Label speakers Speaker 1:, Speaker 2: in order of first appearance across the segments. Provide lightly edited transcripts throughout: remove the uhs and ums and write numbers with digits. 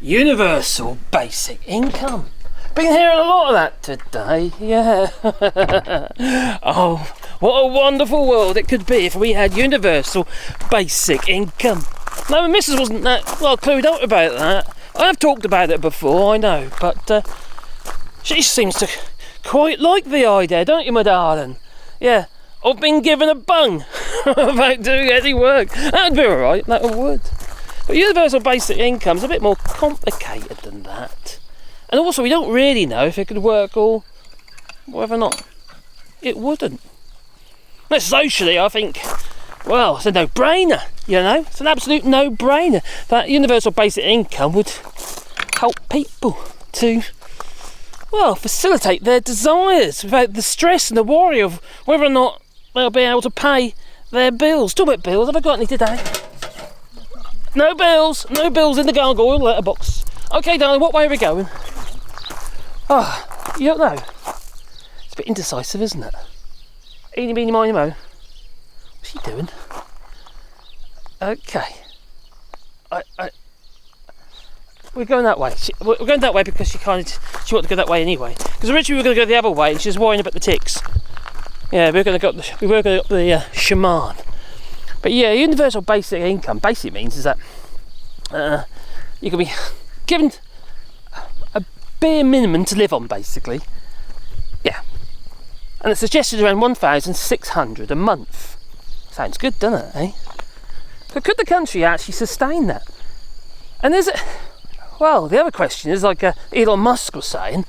Speaker 1: Universal basic income. Been hearing a lot of that today, yeah. Oh, what a wonderful world it could be if we had universal basic income. No, my missus wasn't that well clued up about that. I have talked about it before, I know, but she seems to quite like the idea, don't you, my darling? Yeah, I've been given a bung about doing any work. That'd be alright, that would. But universal basic income's a bit more complicated than that. And also, we don't really know if it could work or whether or not it wouldn't. But socially, I think, well, it's a no-brainer, you know? It's an absolute no-brainer that universal basic income would help people to, well, facilitate their desires without the stress and the worry of whether or not they'll be able to pay their bills. Talk about bills, have I got any today? No bills in the gargoyle letterbox. Okay, darling, what way are we going? Oh, you don't know. It's a bit indecisive, isn't it? Eeny, meeny, miny, mo. What's she doing? Okay. We're going that way. We're going that way because she wanted to go that way anyway. Because originally we were going to go the other way and she was worrying about the ticks. Yeah, we were going to go up the shaman. But yeah, universal basic income basically means is that you can be given a bare minimum to live on, basically. Yeah. And it's suggested around 1,600 a month. Sounds good, doesn't it, eh? But could the country actually sustain that? And is it... Well, the other question is, like Elon Musk was saying,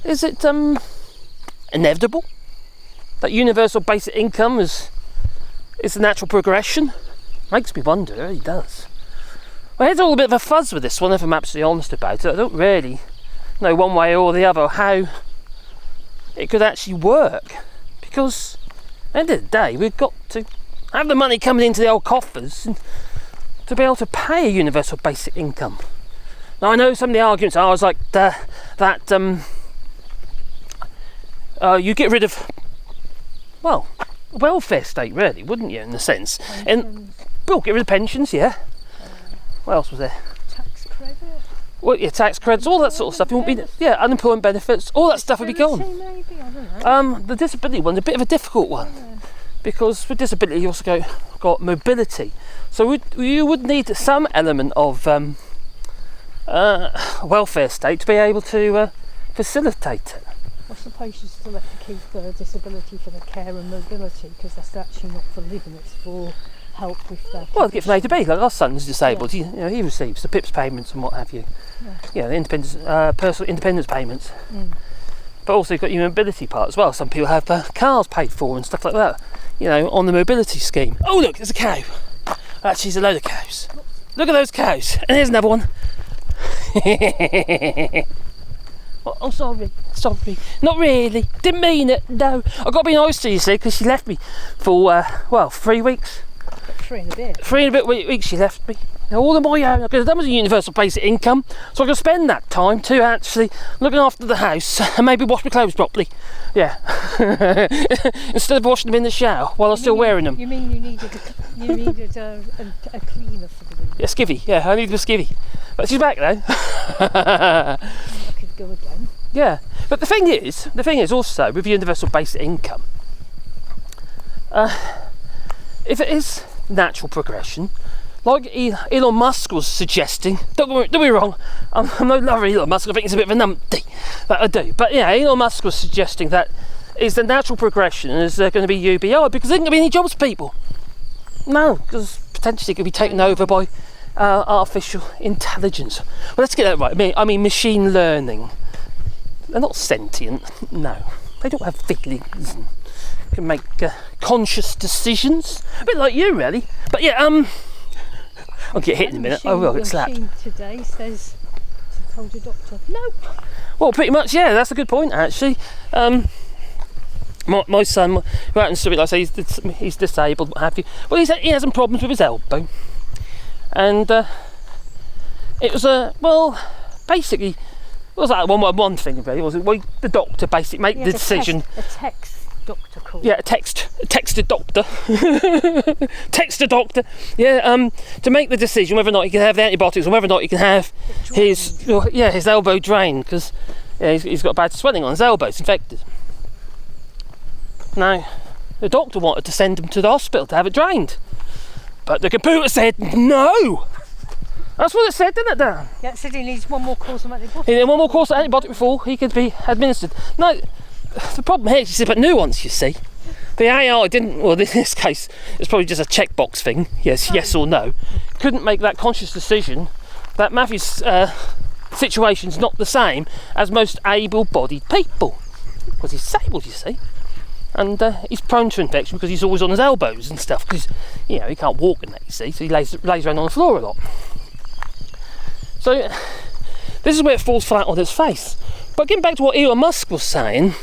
Speaker 1: is it inevitable that universal basic income is the natural progression? Makes me wonder, it really does. My head's all a bit of a fuzz with this one, if I'm absolutely honest about it. I don't really know one way or the other how it could actually work, because at the end of the day we've got to have the money coming into the old coffers and to be able to pay a universal basic income. Now I know some of the arguments are like you get rid of, well, a welfare state, really, wouldn't you, in a sense? And well, get rid of pensions, yeah. What else was there?
Speaker 2: Tax credit.
Speaker 1: Well, yeah, tax credits, all that sort of stuff. It won't be, yeah, unemployment benefits, all that stuff would be gone.
Speaker 2: Maybe, I don't know.
Speaker 1: The disability one's a bit of a difficult one, because with disability you also got mobility. So you would need some element of welfare state to be able to facilitate it.
Speaker 2: I suppose you still have to keep the disability for the care and mobility, because that's actually not for living, it's for help with that.
Speaker 1: Well, to get from A to B, like our son's disabled, yeah. He receives the PIPS payments and what have you. Yeah, the independence, personal independence payments. But also you've got your mobility part as well. Some people have cars paid for and stuff like that, you know, on the mobility scheme. Oh look, there's a cow. Actually, there's a load of cows. Look at those cows. And here's another one. Oh, sorry, not really, didn't mean it, no. I've got to be nice to you, see, because she left me for, 3 weeks.
Speaker 2: 3 and a bit.
Speaker 1: 3 and a bit weeks she left me. Now, all of my own, because that was a universal basic income, so I can spend that time to actually looking after the house and maybe wash my clothes properly. Yeah. Instead of washing them in the shower while I'm still wearing them.
Speaker 2: You mean you needed a cleaner for the week?
Speaker 1: Yeah, skivvy, yeah, I needed a skivvy. But she's back now.
Speaker 2: I could go again.
Speaker 1: Yeah, but the thing is also with universal basic income, if it is natural progression, like Elon Musk was suggesting, don't be wrong, I'm no lover of Elon Musk, I think he's a bit of a numpty, that I do, but yeah, Elon Musk was suggesting that is the natural progression is going to be UBI, because there ain't going to be any jobs for people. No, because potentially it could be taken over by artificial intelligence. Well, let's get that right. I mean machine learning. They're not sentient, no. They don't have feelings and can make conscious decisions. A bit like you, really. But yeah, I'll get hit in a minute. I will get slapped.
Speaker 2: Today says to told your doctor, no.
Speaker 1: Well, pretty much, yeah. That's a good point, actually. My son, who happens to be, like I say, he's disabled, what have you. Well, he has some problems with his elbow, and it was basically. It was like one thing, really, was it? Well, the doctor basically made the decision.
Speaker 2: A text doctor call.
Speaker 1: Yeah, text a doctor. Text a doctor. Yeah, to make the decision whether or not he can have the antibiotics or whether or not he can have his elbow drained, because he's got bad swelling on his elbow. It's infected. Now, the doctor wanted to send him to the hospital to have it drained, but the computer said no. That's what it said, didn't it, Dan?
Speaker 2: Yeah, it said he needs one more course of antibiotic.
Speaker 1: He needed one more course of antibiotic before he could be administered. No, the problem here is it's about nuance, you see. The AI didn't, well, in this case, it's probably just a checkbox thing, yes or no. Couldn't make that conscious decision that Matthew's situation's not the same as most able-bodied people. Because he's disabled, you see. And he's prone to infection because he's always on his elbows and stuff, because, he can't walk and that, you see, so he lays around on the floor a lot. So, this is where it falls flat on its face. But getting back to what Elon Musk was saying,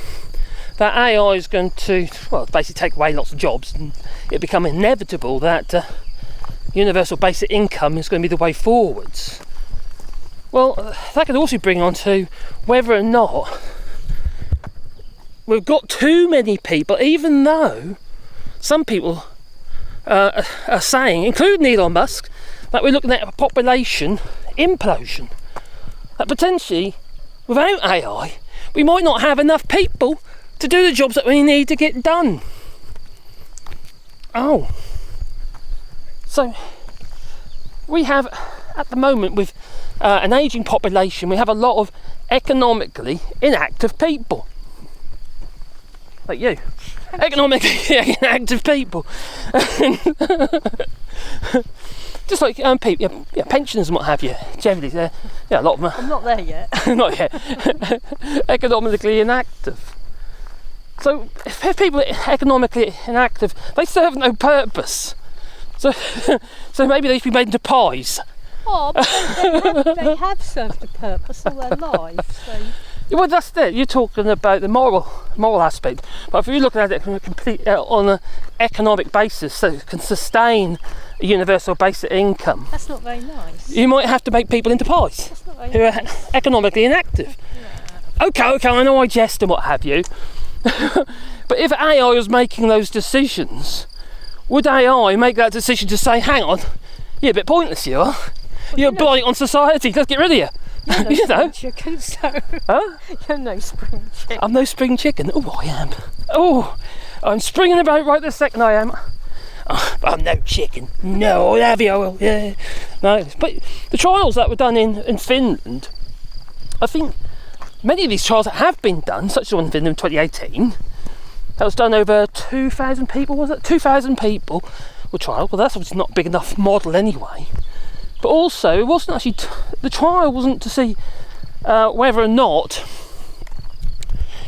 Speaker 1: that AI is going to, basically take away lots of jobs, and it become inevitable that universal basic income is going to be the way forwards. Well, that could also bring on to whether or not we've got too many people, even though some people are saying, including Elon Musk, that we're looking at a population implosion. That potentially, without AI, we might not have enough people to do the jobs that we need to get done. Oh. So, we have, at the moment, with an ageing population, we have a lot of economically inactive people. Like you. Economically inactive people. Just like people, pensioners and what have you. Generally, a lot of them.
Speaker 2: I'm not there yet.
Speaker 1: Not yet. Economically inactive. So, if people are economically inactive, they serve no purpose. So maybe they should be made into pies.
Speaker 2: Oh, but they have served a purpose all their lives. So.
Speaker 1: Well, that's it. You're talking about the moral aspect. But if you're looking at it on an economic basis, so it can sustain a universal basic income.
Speaker 2: That's not very nice.
Speaker 1: You might have to make people into pies
Speaker 2: That's not very
Speaker 1: who
Speaker 2: nice.
Speaker 1: are economically inactive.
Speaker 2: Yeah.
Speaker 1: Okay, I know I jest and what have you. But if AI was making those decisions, would AI make that decision to say, hang on, you're a bit pointless, you are. You're a blight on society, let's get rid of you.
Speaker 2: You're no spring chicken, so.
Speaker 1: Huh?
Speaker 2: You're no spring chicken.
Speaker 1: I'm no spring chicken. Oh, I am. Oh, I'm springing about right this second, I am. Oh, but I'm no chicken. No, I'll have you. Yeah. No, but the trials that were done in Finland, I think many of these trials that have been done, such as the one in Finland in 2018, that was done over 2,000 people, was it? 2,000 people were trialled. Well, that's obviously not a big enough model anyway. But also, it wasn't actually, the trial wasn't to see whether or not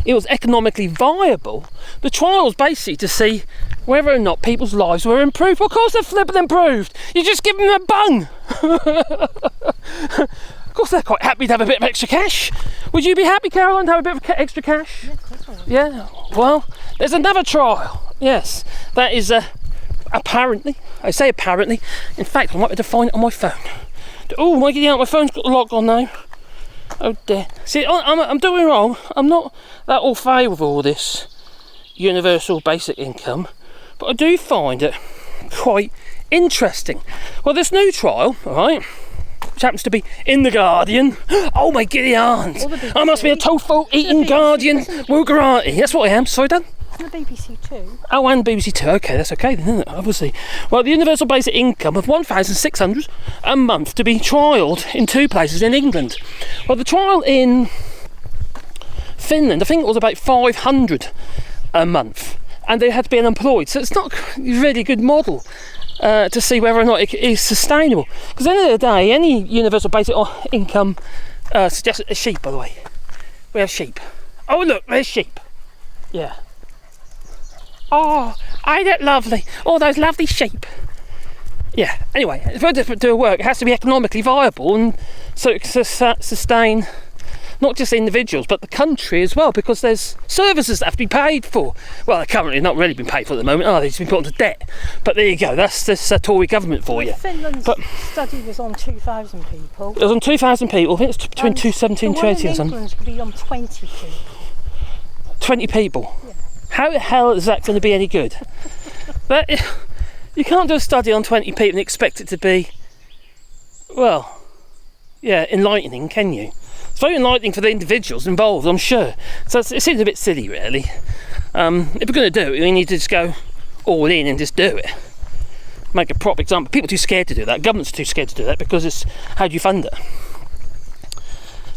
Speaker 1: it was economically viable. The trial was basically to see whether or not people's lives were improved. Well, of course they're flipping improved. You just give them a bung. Of course they're quite happy to have a bit of extra cash. Would you be happy, Caroline, to have a bit of extra cash?
Speaker 2: Yeah, of course I would.
Speaker 1: Yeah, well, there's another trial. Yes, that is apparently, I say apparently, in fact I might be able to find it on my phone. Oh, am I getting out? My phone's got the lock on now. Oh dear. See, I'm doing wrong. I'm not that all favour with all this universal basic income, but I do find it quite interesting. Well, this new trial, alright, which happens to be in The Guardian. Oh my giddy aunt! I must be a tofu eating Guardian Wugarati. That's what I am. Sorry, Dan?
Speaker 2: And the BBC Two.
Speaker 1: Oh, and BBC Two. Okay, that's okay then, isn't it? Obviously. Well, the universal basic income of $1,600 a month to be trialled in 2 places in England. Well, the trial in Finland, I think it was about $500 a month, and they had to be unemployed. So it's not a really good model to see whether or not it is sustainable. Because at the end of the day, any universal basic income suggests a sheep. By the way, we have sheep. Oh look, there's sheep. Yeah. Oh, ain't it lovely? All those lovely sheep. Yeah, anyway, if we're to do work, it has to be economically viable, and so it can sustain not just individuals, but the country as well, because there's services that have to be paid for. Well, they're currently not really been paid for at the moment, are they? It's been put into debt. But there you go, that's this Tory government for you.
Speaker 2: Finland's study was on 2,000 people.
Speaker 1: It was on 2,000 people, I think it's between 217 and 218 or something.
Speaker 2: England's could be on 20 people.
Speaker 1: 20 people?
Speaker 2: Yeah.
Speaker 1: How the hell is that going to be any good? You can't do a study on 20 people and expect it to be, well, yeah, enlightening, can you? It's very enlightening for the individuals involved, I'm sure. So it seems a bit silly, really. If we're going to do it, we need to just go all in and just do it. Make a proper example. People are too scared to do that. Governments are too scared to do that because it's, how do you fund it?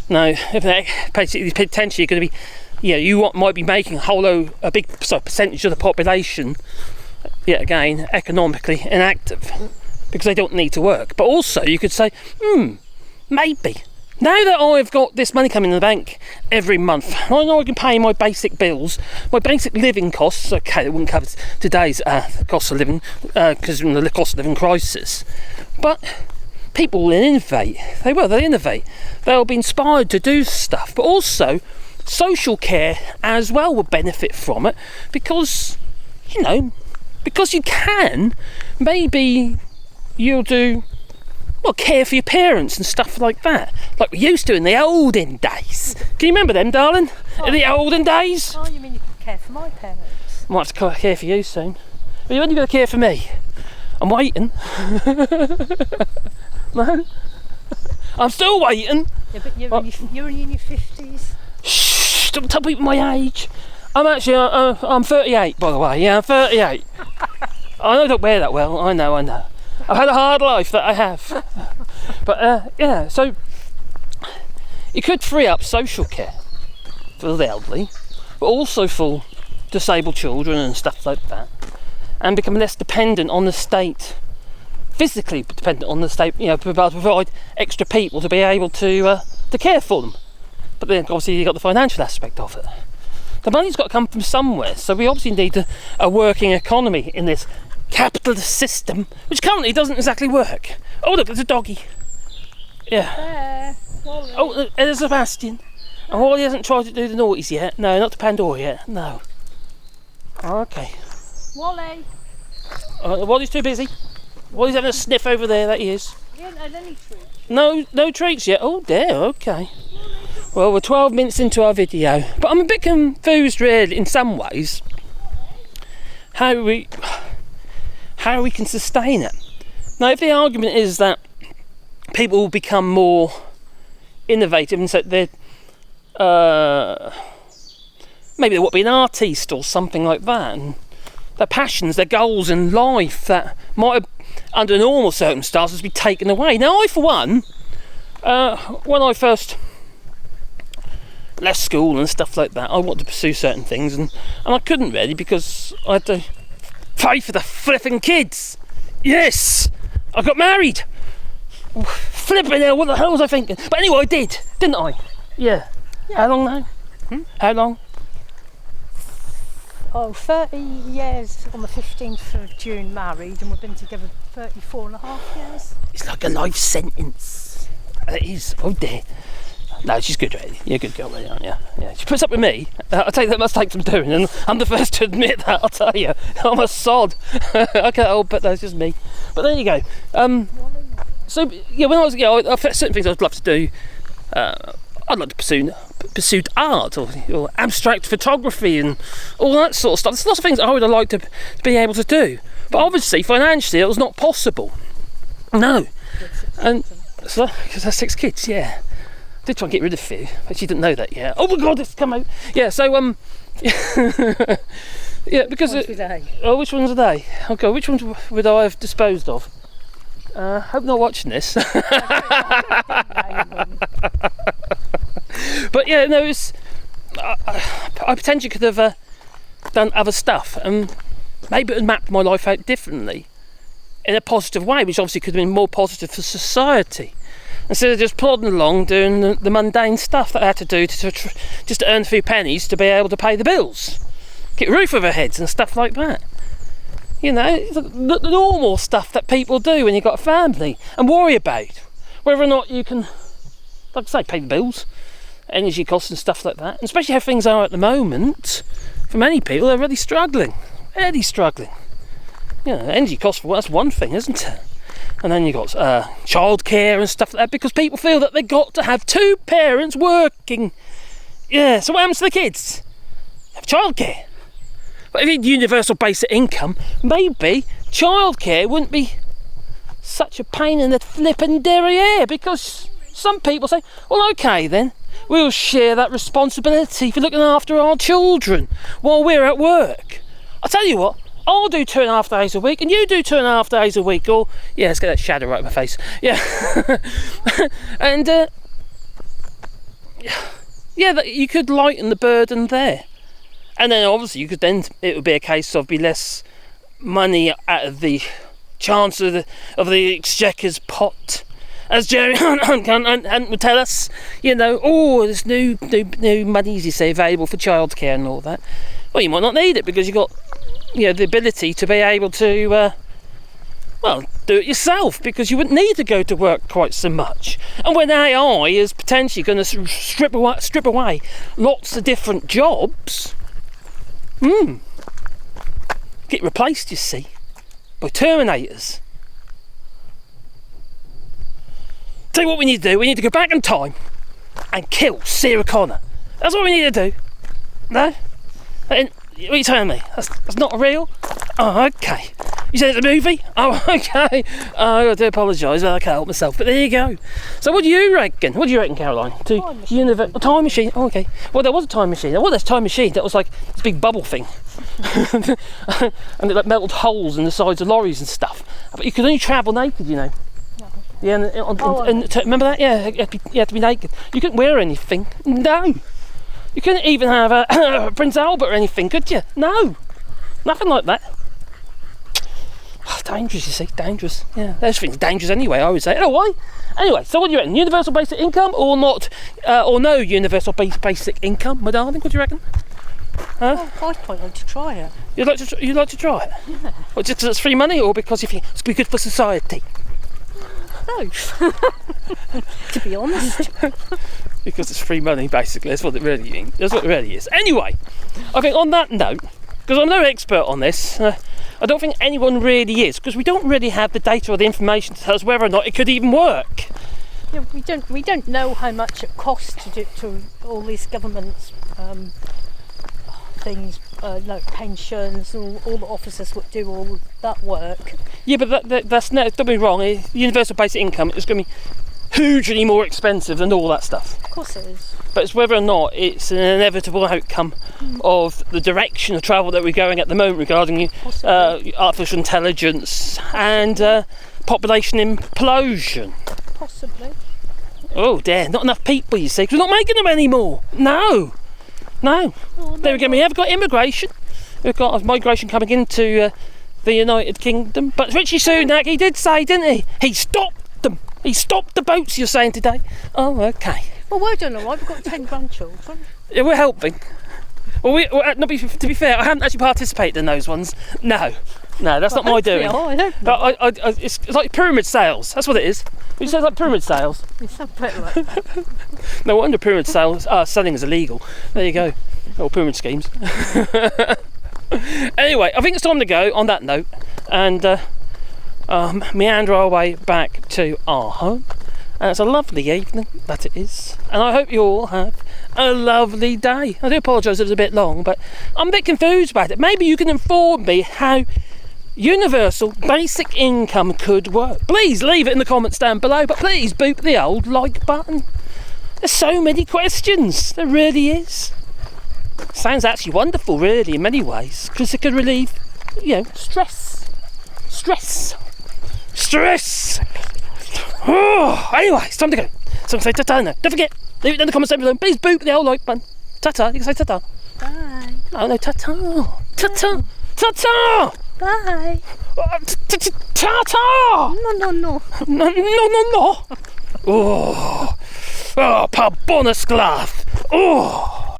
Speaker 1: Now, if they're basically potentially going to be, you might be making a big percentage of the population, yet again, economically inactive because they don't need to work. But also, you could say, maybe. Now that I've got this money coming in the bank every month, I know I can pay my basic bills, my basic living costs. Okay, it wouldn't cover today's cost of living because of the cost of living crisis. But people will innovate. They'll innovate. They'll be inspired to do stuff. But also, social care as well will benefit from it because, because you can. Maybe you'll do. Well, care for your parents and stuff like that, like we used to in the olden days. Can you remember them, darling? In the olden days?
Speaker 2: Oh, you mean you could care for my parents?
Speaker 1: I might have to care for you soon. But you're only going to care for me. I'm waiting. No? I'm still waiting.
Speaker 2: Yeah, but you're in your 50s.
Speaker 1: Shh, don't tell people my age. I'm actually, I'm 38, by the way. Yeah, I'm 38. I know I don't wear that well, I know. I've had a hard life, that I have. But so you could free up social care for the elderly, but also for disabled children and stuff like that, and become less dependent on the state, physically dependent on the state, provide extra people to be able to care for them. But then obviously you've got the financial aspect of it. The money's got to come from somewhere, so we obviously need a working economy in this capitalist system, which currently doesn't exactly work. Oh look, there's a doggy. Yeah.
Speaker 2: There, Wally.
Speaker 1: Oh, there's Sebastian. And Wally hasn't tried to do the naughties yet. No, not to Pandora yet. No. Okay.
Speaker 2: Wally.
Speaker 1: Wally's too busy. Wally's having a sniff over there, that he is.
Speaker 2: You haven't had any treats?
Speaker 1: No treats yet. Oh dear, okay. Well, we're 12 minutes into our video, but I'm a bit confused really in some ways how we can sustain it. Now, if the argument is that people will become more innovative and so they're maybe they want to be an artiste or something like that, and their passions, their goals in life that might have, under normal circumstances, be taken away. Now, I, for one, when I first left school and stuff like that, I wanted to pursue certain things, and I couldn't really because I had to pay for the flipping kids. Yes, I got married. Flipping hell, what the hell was I thinking? But anyway, I did, didn't I? Yeah. How long now? How long?
Speaker 2: 30 years on the 15th of June married, and we've been together 34 and a half years.
Speaker 1: It's like a life sentence. It is. Oh dear. No, she's good, really. You're a good girl, really, aren't you? Yeah. She puts up with me. I'll tell you, that must take some doing, and I'm the first to admit that, I'll tell you. I'm a sod. I can't help it, that's just me. But there you go. So, yeah, when I was young, certain things I'd love to do. I'd like to pursue art or abstract photography and all that sort of stuff. There's lots of things I would have liked to be able to do. But obviously, financially, it was not possible. No. And so, because I have 6 kids, yeah. I did try and get rid of a few, but she didn't know that yet. Oh my God, it's come out. Yeah, so yeah, because which ones are they? Okay, which ones would I have disposed of? Hope not watching this. But yeah, no, it's I potentially could have done other stuff, and maybe it would map my life out differently in a positive way, which obviously could have been more positive for society. Instead of just plodding along doing the mundane stuff that I had to do just to earn a few pennies to be able to pay the bills, get a roof over their heads and stuff like that. You know, the normal stuff that people do when you've got a family and worry about whether or not you can, like I say, pay the bills, energy costs and stuff like that. And especially how things are at the moment, for many people, they're really struggling. You know, energy costs, that's one thing, isn't it? And then you've got childcare and stuff like that, because people feel that they've got to have 2 parents working. Yeah, so what happens to the kids? Have childcare. But if you had universal basic income, maybe childcare wouldn't be such a pain in the flippin' derriere, because some people say, well, okay then, we'll share that responsibility for looking after our children while we're at work. I'll tell you what, I'll do 2.5 days a week and you do 2.5 days a week, or, yeah, let's get that shadow right in my face, yeah. And, yeah, you could lighten the burden there. And then obviously it would be a case of be less money out of the Chancellor of the Exchequer's pot, as Jerry Hunt would tell us, you know, oh, there's new monies, you say, available for childcare and all that. Well, you might not need it because you've got, you know, the ability to be able to, well, do it yourself, because you wouldn't need to go to work quite so much. And when AI is potentially going to strip away lots of different jobs, get replaced, you see, by Terminators. Tell you what we need to do, we need to go back in time and kill Sarah Connor. That's what we need to do. No? And what are you telling me? That's not real? Oh, okay. You said it's a movie? Oh, okay. Oh, I do apologise, I can't help myself, but there you go. So what do you reckon? What do you reckon, Caroline? Time machine. Oh, okay. Well, there was a time machine. There was a time machine that was like this big bubble thing. And it like melted holes in the sides of lorries and stuff. But you could only travel naked, you know. Yeah, remember that? Yeah, you had to be naked. You couldn't wear anything. No. You couldn't even have a Prince Albert or anything, could you? No. Nothing like that. Dangerous, you see, dangerous. Yeah, everything's dangerous anyway, I would say. Anyway, so what do you reckon? Universal basic income or not? Or no universal basic income, my darling? What do you reckon? Huh?
Speaker 2: Oh, I'd quite like to try it.
Speaker 1: You'd like to try it?
Speaker 2: Yeah. Well,
Speaker 1: just because it's free money, or because you think it's good for society?
Speaker 2: Both. To be honest.
Speaker 1: Because it's free money, basically. That's what it really means. That's what it really is. Anyway, I think on that note, because I'm no expert on this, I don't think anyone really is, because we don't really have the data or the information to tell us whether or not it could even work.
Speaker 2: Yeah, we don't know how much it costs to all these governments things, like pensions, and all the officers would do all that work. Yeah, but that's no, don't be wrong. Universal basic income is going to be hugely more expensive than all that stuff. Of course it is.
Speaker 1: But it's whether or not it's an inevitable outcome of the direction of travel that we're going at the moment regarding artificial intelligence and population implosion.
Speaker 2: Possibly.
Speaker 1: Oh dear, not enough people, you see, because we're not making them anymore. No.
Speaker 2: Oh,
Speaker 1: There we go. We have got immigration. We've got migration coming into the United Kingdom. But Richie Sunak, he did say, didn't he? He stopped them. He stopped the boats, you're saying today. Oh, okay.
Speaker 2: Well, we're doing all right. We've got 10 grandchildren.
Speaker 1: Yeah, we're helping. Well, to be fair, I haven't actually participated in those ones. No, that's not my doing.
Speaker 2: I don't know.
Speaker 1: It's like pyramid sales. That's what it is. You say it's like pyramid sales.
Speaker 2: You sound pretty like that.
Speaker 1: No wonder pyramid sales selling is illegal. There you go. Or pyramid schemes. Anyway, I think it's time to go on that note and meander our way back to our home. And it's a lovely evening, that it is. And I hope you all have a lovely day. I do apologise it was a bit long, but I'm a bit confused about it. Maybe you can inform me how universal basic income could work. Please leave it in the comments down below, but please boop the old like button. There's so many questions, there really is. Sounds actually wonderful, really, in many ways, because it could relieve, stress. Oh, anyway, it's time to go. So I'm going to say ta-ta now. Don't forget, leave it in the comments down below. Please boop the old like button. Ta-ta, you can say ta-ta.
Speaker 2: Bye.
Speaker 1: Oh no, ta-ta. Ta-ta. Ta-ta.
Speaker 2: Bye.
Speaker 1: Ta-ta.
Speaker 2: No.
Speaker 1: No. Oh, pa bonus glath. Oh.